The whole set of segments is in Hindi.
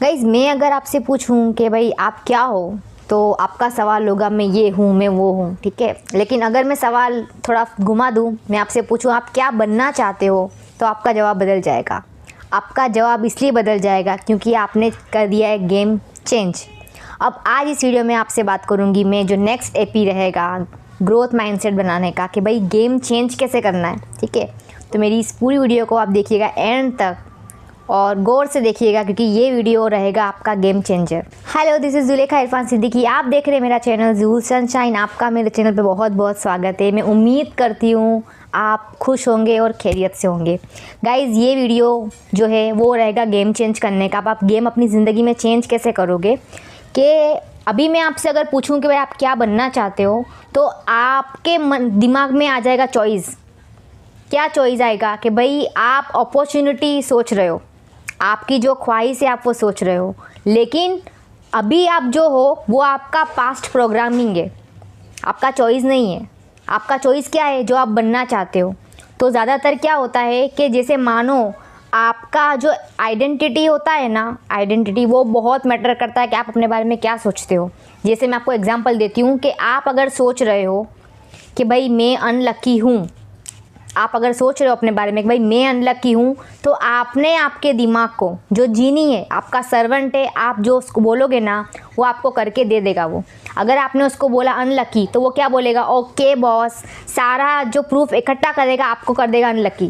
गाइज़, मैं अगर आपसे पूछूं कि भाई आप क्या हो, तो आपका सवाल होगा मैं ये हूँ, मैं वो हूँ, ठीक है। लेकिन अगर मैं सवाल थोड़ा घुमा दूँ, मैं आपसे पूछूं आप क्या बनना चाहते हो, तो आपका जवाब बदल जाएगा। आपका जवाब इसलिए बदल जाएगा क्योंकि आपने कर दिया है गेम चेंज। अब आज इस वीडियो में आपसे बात करूँगी मैं जो नेक्स्ट एपी रहेगा ग्रोथ माइंडसेट बनाने का, कि भाई गेम चेंज कैसे करना है, ठीक है। तो मेरी इस पूरी वीडियो को आप देखिएगा एंड तक और गौर से देखिएगा, क्योंकि ये वीडियो रहेगा आपका game changer. Hello, this is Zulekha Irfan Siddiqui. आप देख रहे हैं मेरा चैनल जूल सनशाइन। आपका मेरे चैनल पे बहुत बहुत स्वागत है। मैं उम्मीद करती हूँ आप खुश होंगे और खैरियत से होंगे। गाइज़, ये वीडियो जो है वो रहेगा गेम चेंज करने का। आप गेम अपनी ज़िंदगी में चेंज कैसे करोगे, कि अभी मैं आपसे अगर पूछूं कि भाई आप क्या बनना चाहते हो, तो आपके दिमाग में आ जाएगा चॉइस। क्या चॉइस आएगा कि भाई आप अपॉर्चुनिटी सोच रहे हो, आपकी जो ख्वाहिश है आप वो सोच रहे हो, लेकिन अभी आप जो हो वो आपका पास्ट प्रोग्रामिंग है, आपका चॉइस नहीं है। आपका चॉइस क्या है, जो आप बनना चाहते हो। तो ज़्यादातर क्या होता है कि जैसे मानो आपका जो आइडेंटिटी होता है ना, आइडेंटिटी वो बहुत मैटर करता है कि आप अपने बारे में क्या सोचते हो। जैसे मैं आपको एग्जांपल देती हूँ कि आप अगर सोच रहे हो कि भाई मैं अनलकी हूँ, आप अगर सोच रहे हो अपने बारे में कि भाई मैं अनलकी हूँ, तो आपने आपके दिमाग को जो जीनी है, आपका सर्वेंट है, आप जो उसको बोलोगे ना वो आपको करके दे देगा। वो अगर आपने उसको बोला अनलकी, तो वो क्या बोलेगा, ओके बॉस, सारा जो प्रूफ इकट्ठा करेगा आपको कर देगा अनलकी।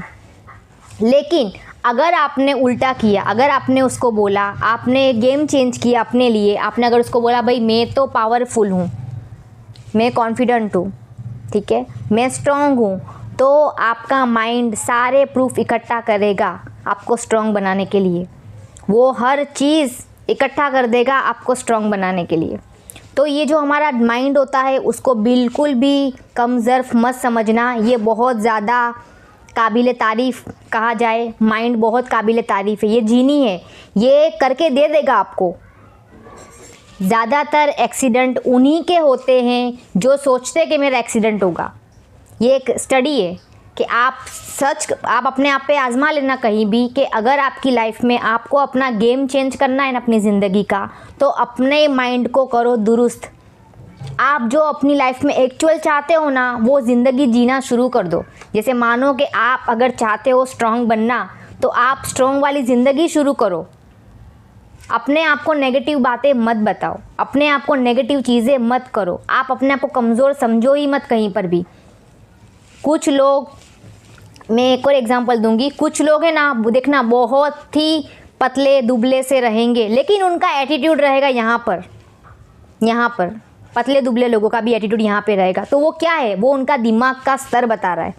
लेकिन अगर आपने उल्टा किया, अगर आपने उसको बोला, आपने गेम चेंज किया अपने लिए, आपने अगर उसको बोला भाई मैं तो पावरफुल हूँ, मैं कॉन्फिडेंट हूँ, ठीक है, मैं स्ट्रॉन्ग हूँ, तो आपका माइंड सारे प्रूफ इकट्ठा करेगा आपको स्ट्रॉन्ग बनाने के लिए। वो हर चीज़ इकट्ठा कर देगा आपको स्ट्रॉन्ग बनाने के लिए। तो ये जो हमारा माइंड होता है उसको बिल्कुल भी कम ज़र्फ मत समझना। ये बहुत ज़्यादा काबिल तारीफ़ कहा जाए, माइंड बहुत काबिल तारीफ़ है, ये जीनी है, ये करके दे देगा आपको। ज़्यादातर एक्सीडेंट उन्हीं के होते हैं जो सोचते हैं कि मेरा एक्सीडेंट होगा। ये एक स्टडी है कि आप अपने आप पे आजमा लेना कहीं भी, कि अगर आपकी लाइफ में आपको अपना गेम चेंज करना है ना अपनी ज़िंदगी का, तो अपने माइंड को करो दुरुस्त। आप जो अपनी लाइफ में एक्चुअल चाहते हो ना, वो ज़िंदगी जीना शुरू कर दो। जैसे मानो कि आप अगर चाहते हो स्ट्रॉन्ग बनना, तो आप स्ट्रॉन्ग वाली ज़िंदगी शुरू करो। अपने आप को नेगेटिव बातें मत बताओ, अपने आप को नेगेटिव चीज़ें मत करो, आप अपने आप को कमज़ोर समझो ही मत कहीं पर भी। कुछ लोग, मैं एक और एग्जांपल दूंगी, कुछ लोग हैं ना, देखना बहुत ही पतले दुबले से रहेंगे, लेकिन उनका एटीट्यूड रहेगा यहाँ पर पतले दुबले लोगों का भी एटीट्यूड यहाँ पे रहेगा। तो वो क्या है, वो उनका दिमाग का स्तर बता रहा है,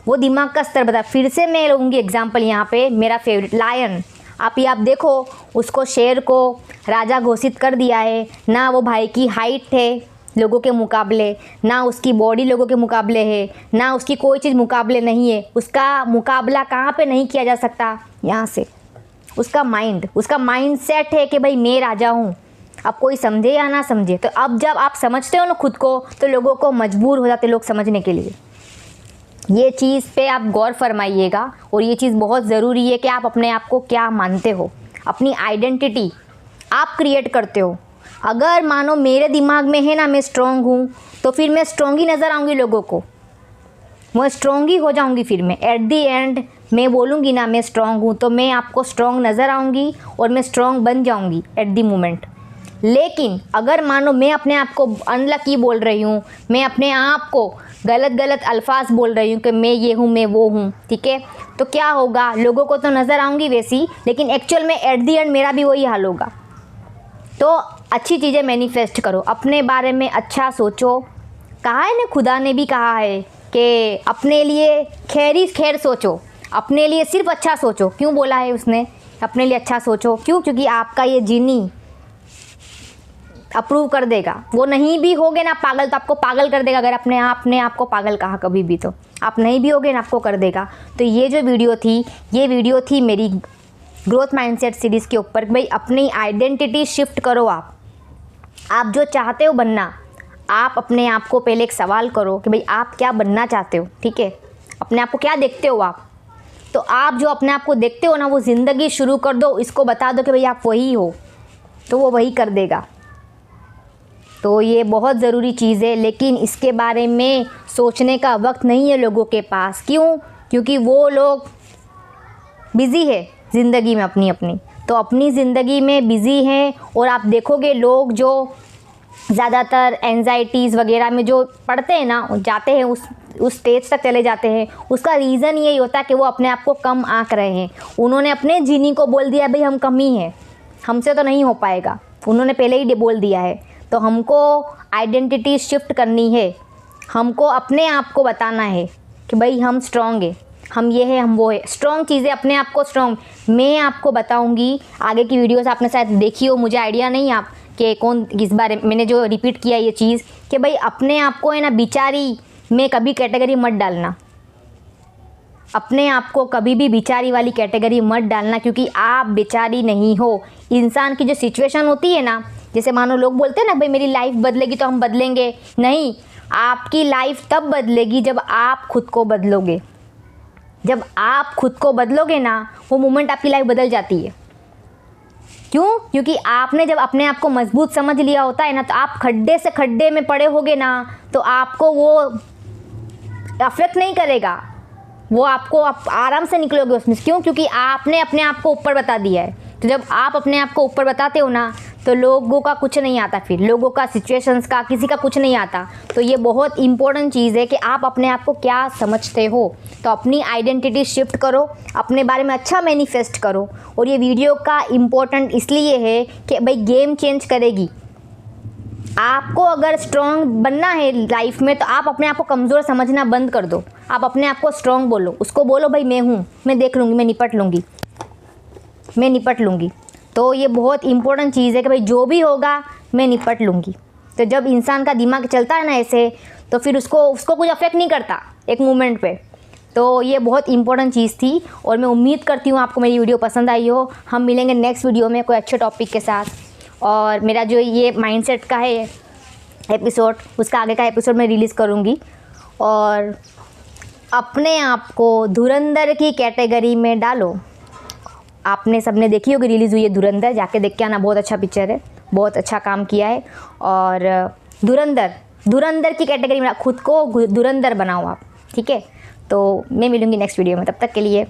वो दिमाग का स्तर बता। फिर से मैं लूँगी एग्जाम्पल यहाँ पे, मेरा फेवरेट लायन। आप देखो, उसको शेर को राजा घोषित कर दिया है ना, वो भाई की हाइट है लोगों के मुकाबले, ना उसकी बॉडी लोगों के मुकाबले है, ना उसकी कोई चीज़ मुकाबले नहीं है। उसका मुकाबला कहाँ पे नहीं किया जा सकता, यहाँ से। उसका माइंड सेट है कि भाई मैं राजा हूँ। अब कोई समझे या ना समझे, तो अब जब आप समझते हो ना खुद को, तो लोगों को मजबूर हो जाते लोग समझने के लिए। ये चीज़ पे आप गौर फरमाइएगा, और ये चीज़ बहुत ज़रूरी है कि आप अपने आप को क्या मानते हो, अपनी आइडेंटिटी आप क्रिएट करते हो। अगर मानो मेरे दिमाग में है ना मैं स्ट्रॉन्ग हूँ, तो फिर मैं स्ट्रॉन्ग ही नज़र आऊँगी लोगों को, मैं स्ट्रॉन्ग ही हो जाऊँगी। फिर मैं एट दी एंड मैं बोलूँगी ना मैं स्ट्रॉन्ग हूँ, तो मैं आपको स्ट्रॉन्ग नज़र आऊँगी और मैं स्ट्रॉन्ग बन जाऊँगी एट दी मोमेंट। लेकिन अगर मानो मैं अपने आप को अनलकी बोल रही हूँ, मैं अपने आप को गलत अल्फाज बोल रही हूँ कि मैं ये हूँ, मैं वो हूँ, ठीक है, तो क्या होगा, लोगों को तो नज़र आऊँगी वैसी, लेकिन एक्चुअल में एट दी एंड मेरा भी वही हाल होगा। तो अच्छी चीज़ें मैनिफेस्ट करो, अपने बारे में अच्छा सोचो। कहा है ना, खुदा ने भी कहा है कि अपने लिए खैर सोचो, अपने लिए सिर्फ अच्छा सोचो। क्यों बोला है उसने अपने लिए अच्छा सोचो? क्यों? क्योंकि आपका ये जीनी अप्रूव कर देगा। वो नहीं भी होगे ना पागल, तो आपको पागल कर देगा। अगर आपने आपको पागल कहा कभी भी, तो आप नहीं भी होगे ना, आपको कर देगा। तो ये जो वीडियो थी मेरी ग्रोथ माइंडसेट सीरीज़ के ऊपर। भाई अपनी आइडेंटिटी शिफ्ट करो। आप जो चाहते हो बनना, आप अपने आप को पहले एक सवाल करो कि भाई आप क्या बनना चाहते हो, ठीक है, अपने आप को क्या देखते हो आप। तो आप जो अपने आप को देखते हो ना, वो ज़िंदगी शुरू कर दो, इसको बता दो कि भाई आप वही हो, तो वो वही कर देगा। तो ये बहुत ज़रूरी चीज़ है, लेकिन इसके बारे में सोचने का वक्त नहीं है लोगों के पास। क्यों? क्योंकि वो लोग बिज़ी है ज़िंदगी में अपनी, तो अपनी ज़िंदगी में बिज़ी हैं। और आप देखोगे लोग जो ज़्यादातर एंजाइटीज़ वगैरह में जो पढ़ते हैं ना, जाते हैं उस स्टेज तक चले जाते हैं, उसका रीज़न यही होता है कि वो अपने आप को कम आंक रहे हैं। उन्होंने अपने जीनी को बोल दिया भाई हम कम ही हैं, हमसे तो नहीं हो पाएगा, उन्होंने पहले ही बोल दिया है। तो हमको आइडेंटिटी शिफ्ट करनी है, हमको अपने आप को बताना है कि भाई हम स्ट्रॉन्ग है, हम ये है, हम वो है। स्ट्रॉन्ग चीज़ें अपने आप को स्ट्रॉन्ग मैं आपको बताऊंगी। आगे की वीडियोस आपने शायद देखी हो, मुझे आइडिया नहीं आप कि कौन किस बारे मैंने जो रिपीट किया ये चीज़ कि भाई अपने आप को है ना बिचारी में कभी कैटेगरी मत डालना, अपने आप को कभी भी बिचारी वाली कैटेगरी मत डालना, क्योंकि आप बेचारी नहीं हो। इंसान की जो सिचुएशन होती है ना, जैसे मानो लोग बोलते हैं ना भाई मेरी लाइफ बदलेगी तो हम बदलेंगे, नहीं, आपकी लाइफ तब बदलेगी जब आप खुद को बदलोगे। जब आप खुद को बदलोगे ना, वो मोमेंट आपकी लाइफ बदल जाती है। क्यों? क्योंकि आपने जब अपने आप को मजबूत समझ लिया होता है ना, तो आप खड्डे से खड्डे में पड़े होगे ना, तो आपको वो अफेक्ट नहीं करेगा, वो आपको आप आराम से निकलोगे उसमें। क्यों? क्योंकि आपने अपने आप को ऊपर बता दिया है। तो जब आप अपने आप को ऊपर बताते हो ना, तो लोगों का कुछ नहीं आता, फिर लोगों का, सिचुएशंस का, किसी का कुछ नहीं आता। तो ये बहुत इंपॉर्टेंट चीज़ है कि आप अपने आप को क्या समझते हो। तो अपनी आइडेंटिटी शिफ्ट करो, अपने बारे में अच्छा मैनिफेस्ट करो। और ये वीडियो का इम्पोर्टेंट इसलिए है कि भाई गेम चेंज करेगी। आपको अगर स्ट्रॉन्ग बनना है लाइफ में, तो आप अपने आप को कमज़ोर समझना बंद कर दो। आप अपने आप को स्ट्रॉन्ग बोलो, उसको बोलो भाई मैं हूँ, मैं देख लूँगी, मैं निपट लूँगी, मैं निपट लूँगी। तो ये बहुत इंपॉर्टेंट चीज़ है कि भाई जो भी होगा मैं निपट लूँगी। तो जब इंसान का दिमाग चलता है ना ऐसे, तो फिर उसको कुछ अफेक्ट नहीं करता एक मोमेंट पे। तो ये बहुत इंपॉर्टेंट चीज़ थी, और मैं उम्मीद करती हूँ आपको मेरी वीडियो पसंद आई हो। हम मिलेंगे नेक्स्ट वीडियो में कोई अच्छे टॉपिक के साथ। और मेरा जो ये माइंडसेट का है एपिसोड, उसका आगे का एपिसोड मैं रिलीज़ करूँगी। और अपने आप को धुरंधर की कैटेगरी में डालो। आपने सबने देखी होगी, रिलीज़ हुई है धुरंधर, जाके देख के आना, बहुत अच्छा पिक्चर है, बहुत अच्छा काम किया है। और धुरंधर की कैटेगरी में खुद को धुरंधर बनाओ आप, ठीक है। तो मैं मिलूँगी नेक्स्ट वीडियो में, तब तक के लिए